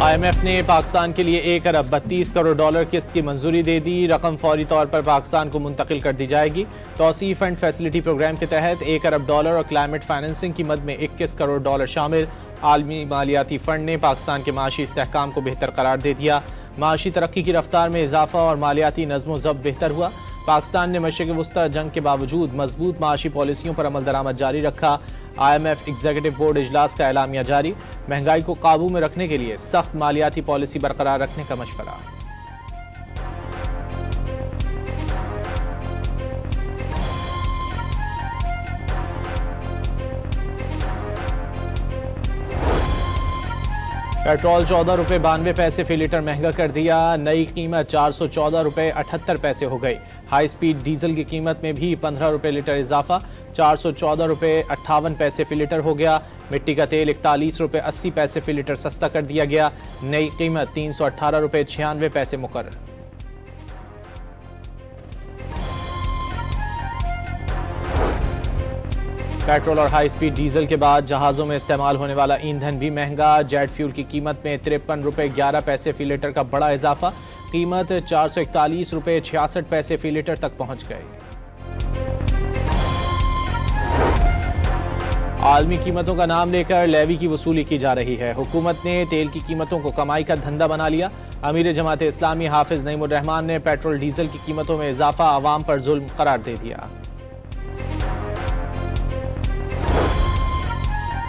IMF ने पाकिस्तान के लिए 1 अरब 32 करोड़ डॉलर किस्त की मंजूरी दे दी। रकम फौरी तौर पर पाकिस्तान को मुंतकिल कर दी जाएगी। तौसीफ फंड फैसिलिटी प्रोग्राम के तहत 1 अरब डॉलर और क्लाइमेट फाइनेंसिंग की मद में 21 करोड़ डॉलर शामिल। आलमी मालियाती फंड ने पाकिस्तान के माशी इस्तेहकाम को बेहतर करार दे दिया। माशी तरक्की की रफ्तार में इजाफा और मालियाती नज़्म ज़ब्त बेहतर हुआ। पाकिस्तान ने मशरिक़ वस्ता जंग के बावजूद मजबूत माशी पॉलिसियों पर अमल दरामद जारी रखा। IMF एग्जीक्यूटिव बोर्ड इजलास का एलामिया जारी। महंगाई को काबू में रखने के लिए सख्त मालियाती पॉलिसी बरकरार रखने का मशवरा। पेट्रोल 14 रुपये 92 पैसे फी लीटर महंगा कर दिया। नई कीमत 414 रुपये 78 पैसे हो गई। हाई स्पीड डीजल की कीमत में भी 15 रुपये लीटर इजाफा, 414 रुपये 58 पैसे फी लीटर हो गया। मिट्टी का तेल 41 रुपये 80 पैसे फी लीटर सस्ता कर दिया गया। नई कीमत 318 रुपये 96 पैसे मुकर्रर। पेट्रोल और हाई स्पीड डीजल के बाद जहाज़ों में इस्तेमाल होने वाला ईंधन भी महंगा। जेट फ्यूल की कीमत में 53 रुपये 11 पैसे फी लीटर का बड़ा इजाफा। कीमत 441 रुपये 66 पैसे फी लीटर तक पहुंच गई। आलमी कीमतों का नाम लेकर लेवी की वसूली की जा रही है। हुकूमत ने तेल की कीमतों को कमाई का धंधा बना लिया। अमीर जमात इस्लामी हाफिज नईमुर रहमान ने पेट्रोल डीजल की कीमतों में इजाफा आवाम पर जुल्म करार दे दिया।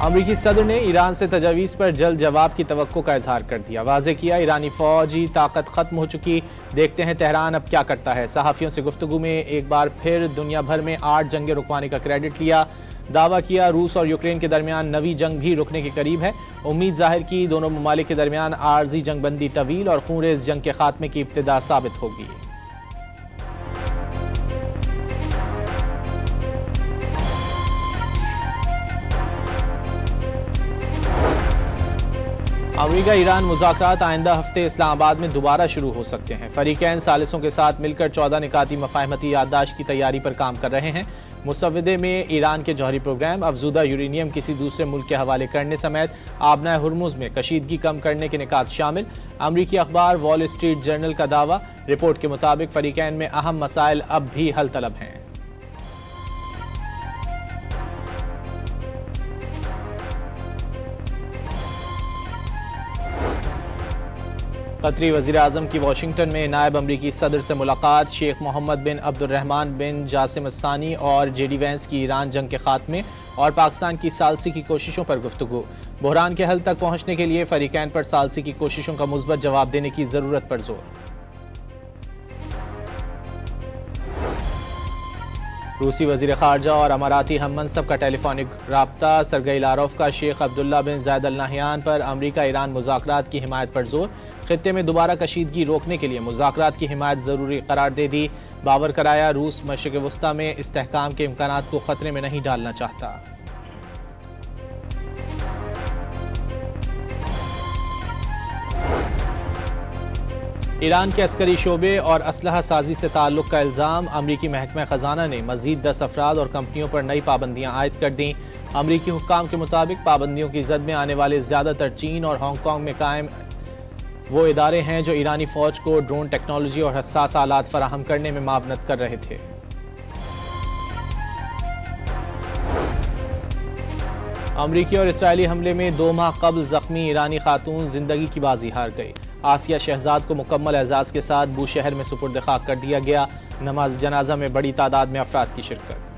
अमरीकी सदर ने ईरान से तजावीज़ पर जल्द जवाब की तवक्को का इजहार कर दिया। वाज़ेह किया ईरानी फौजी ताकत खत्म हो चुकी, देखते हैं तेहरान अब क्या करता है। सहाफ़ियों से गुफ्तगू में एक बार फिर दुनिया भर में 8 जंगें रुकवाने का क्रेडिट लिया। दावा किया रूस और यूक्रेन के दरमियान नवी जंग भी रुकने के करीब है। उम्मीद जाहिर की दोनों ममालिक के दरमियान आर्जी जंगबंदी तवील और खूनरेज़ जंग के खात्मे की इब्तिदा साबित होगी। अमरीका ईरान मुज़ाकरात आइंदा हफ्ते इस्लामाबाद में दोबारा शुरू हो सकते हैं। फरीकैन सालिसों के साथ मिलकर 14 निकाती मफाहमती याददाश्त की तैयारी पर काम कर रहे हैं। मुसव्वदे में ईरान के जौहरी प्रोग्राम, अफजूदा यूरेनियम किसी दूसरे मुल्क के हवाले करने समेत आबना हुर्मुज़ में कशीदगी कम करने के निकात शामिल। अमरीकी अखबार वॉल स्ट्रीट जर्नल का दावा, रिपोर्ट के मुताबिक फरीकैन में अहम मसाइल अब भी हल तलब हैं। कतरी वज़ीर आज़म की वाशिंगटन में नायब अमरीकी सदर से मुलाकात। शेख मोहम्मद बिन अब्दुर्रहमान बिन जासिम अस्सानी और JD वैंस की ईरान जंग के खात्मे और पाकिस्तान की सालसी की कोशिशों पर गुफ्तगू। बहरान के हल तक पहुंचने के लिए फरीकैन पर सालसी की कोशिशों का मुस्बत जवाब देने की ज़रूरत पर जोर। रूसी वज़ीर ख़ारजा और अमाराती हम मनसब का टेलीफोनिक राब्ता। सरगई लारोफ का शेख अब्दुल्ला बिन ज़ायद अल नहयान पर अमरीका ईरान मुज़ाकरात की हिमायत पर जोर। खित्ते में दोबारा कशीदगी रोकने के लिए मुज़ाकरात की हिमायत ज़रूरी करार दे दी। बावर कराया रूस मशरिक़ वस्ता में इस्तेहकाम के इम्कानात को ख़तरे में नहीं डालना चाहता। ईरान के अस्करी शोबे और असलहा साजी से ताल्लुक़ का इल्ज़ाम। अमरीकी महकमा ख़जाना ने मज़ीद 10 अफराद और कंपनियों पर नई पाबंदियाँ आयद कर दी। अमरीकी हुक्काम के मुताबिक पाबंदियों की जद में आने वाले ज़्यादातर चीन और हांगकॉन्ग में कायम वो इदारे हैं जो ईरानी फ़ौज को ड्रोन टेक्नोलॉजी और हसास आलात फराहम करने में मावनत कर रहे थे। अमरीकी और इसराइली हमले में 2 माह कबल जख्मी ईरानी खातून जिंदगी की बाजी हार गई। आसिया शहजाद को मुकम्मल एजाज के साथ बूशहर में सुपुर्द खाक कर दिया गया। नमाज जनाजा में बड़ी तादाद में अफराद की शिरकत।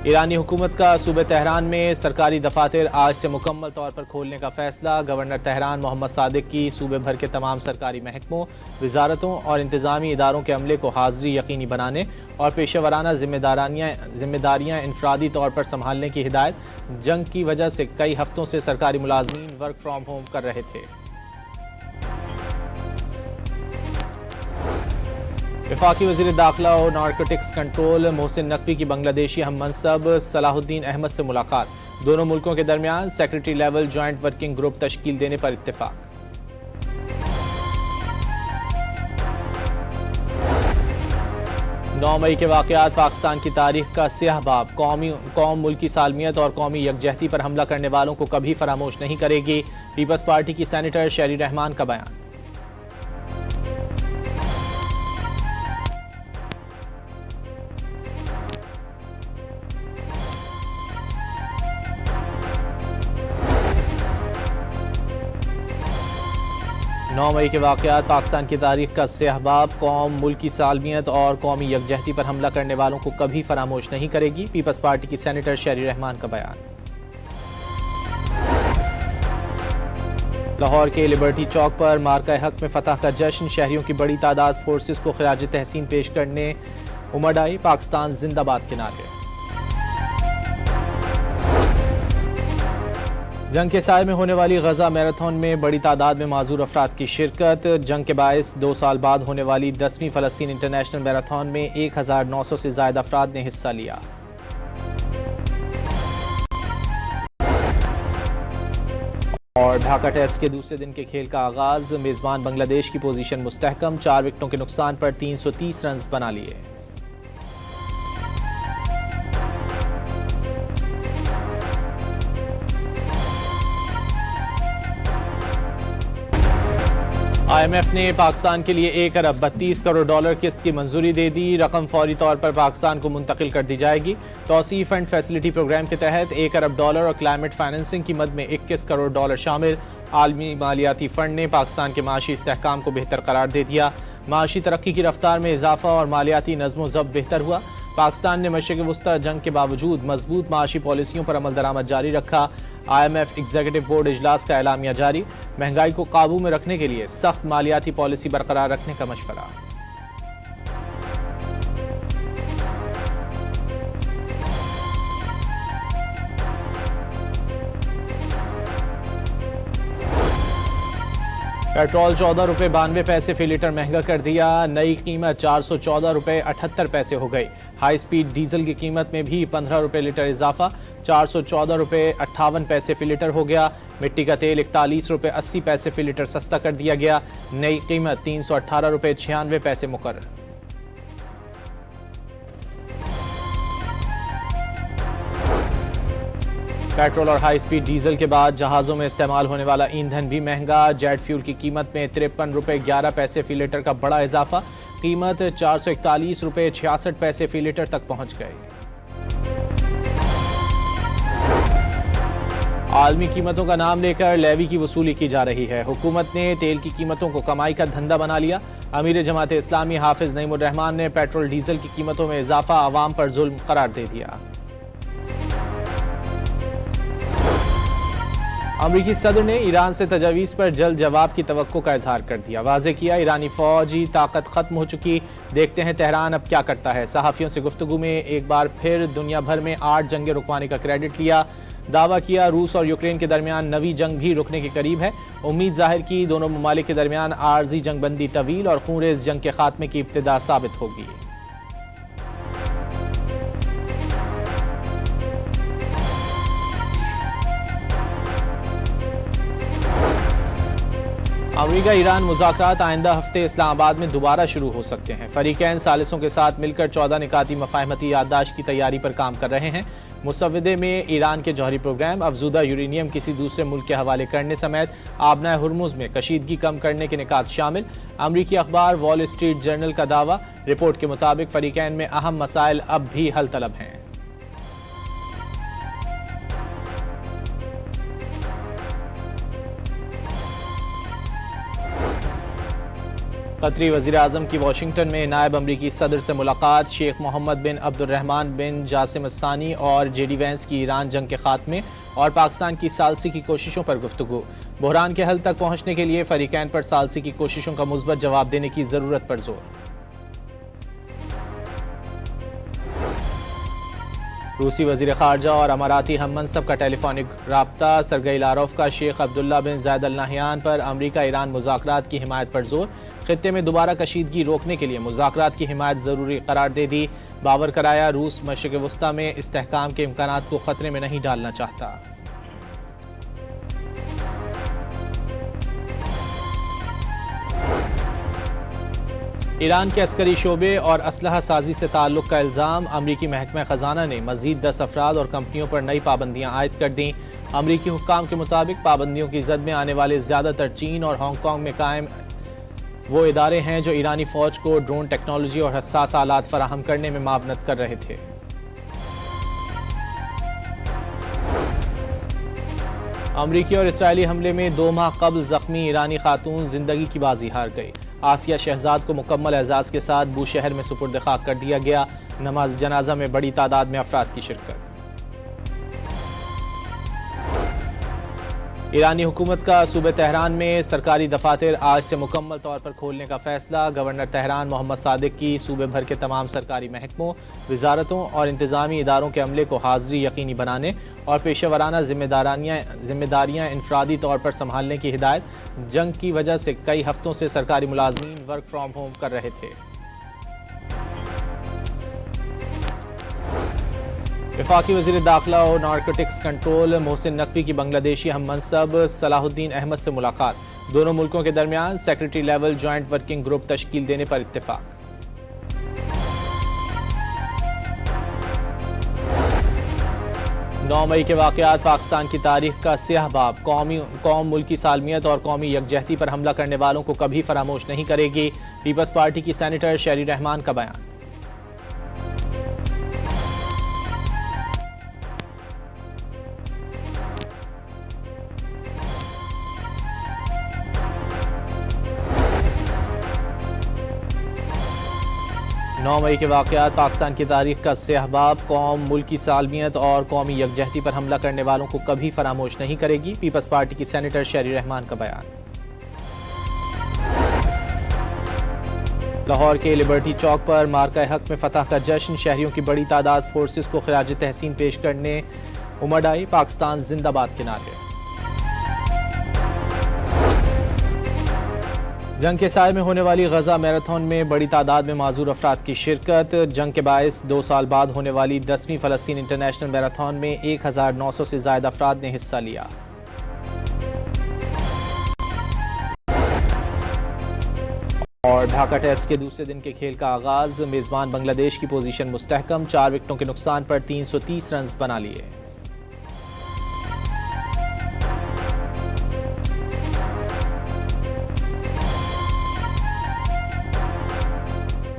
ईरानी हुकूमत का सूबे तेहरान में सरकारी दफातर आज से मुकम्मल तौर पर खोलने का फैसला। गवर्नर तेहरान मोहम्मद सादिक की सूबे भर के तमाम सरकारी महकमों, वजारतों और इंतजामी इदारों के अमले को हाजिरी यकीनी बनाने और पेशेवराना जिम्मेदारियाँ इनफरादी तौर पर संभालने की हिदायत। जंग की वजह से कई हफ्तों से सरकारी मुलाजमीन वर्क फ्राम होम कर रहे थे। वफाकी वज़ीर दाखिला और नारकोटिक्स कंट्रोल मोहसिन नकवी की बांग्लादेशी हम मनसब सलाहुद्दीन अहमद से मुलाकात। दोनों मुल्कों के दरमियान secretary level joint working group तश्कील देने पर इत्तेफाक। 9 मई के वाक़यात पाकिस्तान की तारीख का स्याह बाब। कौम मुल्की सालमियत और कौमी यकजहती पर हमला करने वालों को कभी फरामोश नहीं करेगी। पीपल्स पार्टी की सेनेटर शेरी रहमान का बयान। नौ मई के वाक़यात पाकिस्तान की तारीख का स्याह बाब। कौम मुल्की सालमियत और कौमी यकजहती पर हमला करने वालों को कभी फरामोश नहीं करेगी। पीपल्स पार्टी की सेनेटर शेरी रहमान का बयान। लाहौर के लिबर्टी चौक पर मार्का हक में फतह का जश्न। शहरियों की बड़ी तादाद फोर्सेस को खिराज तहसीन पेश करने उमड़ आई। पाकिस्तान जिंदाबाद के नारे। जंग के साए में होने वाली गजा मैराथन में बड़ी तादाद में माजूर अफराद की शिरकत। जंग के बायस 2 साल बाद होने वाली 10वीं फ़लस्तीन इंटरनेशनल मैराथन में 1900 से ज़ायद अफराद ने हिस्सा लिया। और ढाका टेस्ट के दूसरे दिन के खेल का आगाज। मेज़बान बांग्लादेश की पोजीशन मुस्तहकम। 4 विकेटों के नुकसान पर 330 रन बना लिए। IMF ने पाकिस्तान के लिए 1 अरब 32 करोड़ डॉलर किस्त की मंजूरी दे दी। रकम फौरी तौर पर पाकिस्तान को मुंतकिल कर दी जाएगी। तौसीई फंड फैसिलिटी प्रोग्राम के तहत 1 अरब डॉलर और क्लाइमेट फाइनेंसिंग की मद में 21 करोड़ डॉलर शामिल। आलमी मालियाती फंड ने पाकिस्तान के माशी इस्तेहकाम को बेहतर करार दे दिया। माशी तरक्की की रफ्तार में इजाफा और मालियाती नज़्म ज़ब्त बेहतर हुआ। पाकिस्तान ने मशरिक़ वस्ता जंग के बावजूद मजबूत माशी पॉलिसियों पर अमल दरामद जारी रखा। IMF एग्जीक्यूटिव बोर्ड इजलास का एलामिया जारी। महंगाई को काबू में रखने के लिए सख्त मालियाती पॉलिसी बरकरार रखने का मशवरा। पेट्रोल 14 रुपये 92 पैसे फी लीटर महंगा कर दिया। नई कीमत 414 रुपये 78 पैसे हो गई। हाई स्पीड डीजल की कीमत में भी 15 रुपये लीटर इजाफा। 414 रुपये 58 पैसे फी लीटर हो गया। मिट्टी का तेल 41 रुपये 80 पैसे फी लीटर सस्ता कर दिया गया। नई कीमत 318 रुपये 96 पैसे मुकर्रर। पेट्रोल और हाई स्पीड डीजल के बाद जहाज़ों में इस्तेमाल होने वाला ईंधन भी महंगा। जेट फ्यूल की कीमत में 53 रुपये 11 पैसे फी लीटर का बड़ा इजाफा। कीमत 441 रुपये 66 पैसे फी लीटर तक पहुंच गई। आलमी कीमतों का नाम लेकर लेवी की वसूली की जा रही है। हुकूमत ने तेल की कीमतों को कमाई का धंधा बना लिया। अमीर जमात इस्लामी हाफिज नईमुर रहमान ने पेट्रोल डीजल की कीमतों में इजाफा आवाम पर जुल्म करार दे दिया। अमरीकी सदर ने ईरान से तजावीज़ पर जल्द जवाब की तवक्को का इजहार कर दिया। वाज़े किया ईरानी फौजी ताकत खत्म हो चुकी। देखते हैं तेहरान अब क्या करता है। सहाफ़ियों से गुफ्तगू में एक बार फिर दुनिया भर में 8 जंगें रुकवाने का क्रेडिट लिया। दावा किया रूस और यूक्रेन के दरमियान नवी जंग भी रुकने के करीब है। उम्मीद जाहिर की दोनों ममालिक के दरमियान आर्जी जंगबंदी तवील और खूनरेज़ जंग के खात्मे की इब्तिदा साबित होगी। अमेरिका ईरान मुज़ाकरात आइंदा हफ्ते इस्लामाबाद में दोबारा शुरू हो सकते हैं। फरीकैन सालिसों के साथ मिलकर 14 निकाती मफाहमती याददाश्त की तैयारी पर काम कर रहे हैं। मुसव्वदे में ईरान के जौहरी प्रोग्राम, अफजूदा यूरेनियम किसी दूसरे मुल्क के हवाले करने समेत आबनाए हुर्मुज़ में कशीदगी कम करने के निकात शामिल। अमरीकी अखबार वॉल स्ट्रीट जर्नल का दावा। रिपोर्ट के मुताबिक फरीकैन में अहम मसाइल अब भी हल तलब हैं। कतरी वज़ीर आज़म की वाशिंगटन में नायब अमरीकी सदर से मुलाकात। शेख मोहम्मद बिन अब्दुर्रहमान बिन जासिम अस्सानी और जेडी वैंस की ईरान जंग के खात्मे और पाकिस्तान की सालसी की कोशिशों पर गुफ्तगू। बहरान के हल तक पहुंचने के लिए फरीकैन पर सालसी की कोशिशों का मुस्बत जवाब देने की ज़रूरत पर जोर। रूसी वज़ीर ख़ारजा और अमाराती हम मनसब का टेलीफोनिक राब्ता। सरगई लारोफ का शेख अब्दुल्ला बिन ज़ायद अल नहयान पर अमरीका ईरान मुज़ाकरात की हिमायत पर जोर। खित्ते में दोबारा कशीदगी रोकने के लिए मुज़ाकरात की हिमायत ज़रूरी करार दे दी। बावर कराया रूस मशरिक़ वस्ता में इस्तेहकाम के इम्कानात को ख़तरे में नहीं डालना चाहता। ईरान के अस्करी शोबे और असलहा साजी से ताल्लुक का इल्ज़ाम। अमरीकी महकमा खजाना ने मजीद 10 अफराद और कंपनियों पर नई पाबंदियां आयद कर दी। अमरीकी हुक्काम के मुताबिक पाबंदियों की जद में आने वाले ज़्यादातर चीन और हांगकांग में कायम वो इदारे हैं जो ईरानी फौज को ड्रोन टेक्नोलॉजी और हसास आलात फराहम करने में मावनत कर रहे थे। अमरीकी और इसराइली हमले में 2 माह कबल जख्मी ईरानी खातून जिंदगी की बाजी हार गई। आसिया शहजाद को मुकम्मल एजाज के साथ बूशहर में सुपुर्द खाक कर दिया गया। नमाज जनाजा में बड़ी तादाद में अफराद की शिरकत। ईरानी हुकूमत का सूबे तेहरान में सरकारी दफातर आज से मुकम्मल तौर पर खोलने का फैसला। गवर्नर तेहरान मोहम्मद सादिक की सूबे भर के तमाम सरकारी महकमों, वजारतों और इंतजामी इदारों के अमले को हाजिरी यकीनी बनाने और पेशेवराना जिम्मेदारियाँ इनफरादी तौर पर संभालने की हिदायत। जंग की वजह से कई हफ्तों से सरकारी मुलाजमीन वर्क फ्राम होम कर रहे थे। वफाकी वज़ीर दाखिला और नारकोटिक्स कंट्रोल मोहसिन नकवी की बांग्लादेशी हम मनसब सलाहुद्दीन अहमद से मुलाकात। दोनों मुल्कों के दरमियान secretary level joint working group तश्कील देने पर इत्तेफाक। 9 मई के वाक़यात पाकिस्तान की तारीख का स्याह बाब। कौम मुल्की सालमियत और कौमी यकजहती पर हमला करने वालों को कभी फरामोश नहीं करेगी। पीपल्स पार्टी की सेनेटर शेरी रहमान का बयान। नौ मई के वाक़यात पाकिस्तान की तारीख का स्याहबाब। कौम मुल्की सालमियत और कौमी यकजहती पर हमला करने वालों को कभी फरामोश नहीं करेगी। पीपल्स पार्टी की सेनेटर शेरी रहमान का बयान। लाहौर के लिबर्टी चौक पर मार्का हक में फतह का जश्न। शहरियों की बड़ी तादाद फोर्सेस को खिराज तहसीन पेश करने उमड़ आई। पाकिस्तान जिंदाबाद के नारे। जंग के साए में होने वाली गजा मैराथन में बड़ी तादाद में माजूर अफराद की शिरकत। जंग के बायस 2 साल बाद होने वाली 10वीं फ़लस्तीन इंटरनेशनल मैराथन में 1900 से ज़ायद अफराद ने हिस्सा लिया। और ढाका टेस्ट के दूसरे दिन के खेल का आगाज। मेज़बान बांग्लादेश की पोजीशन मुस्तहकम। 4 विकेटों के नुकसान पर 330 रन बना लिए।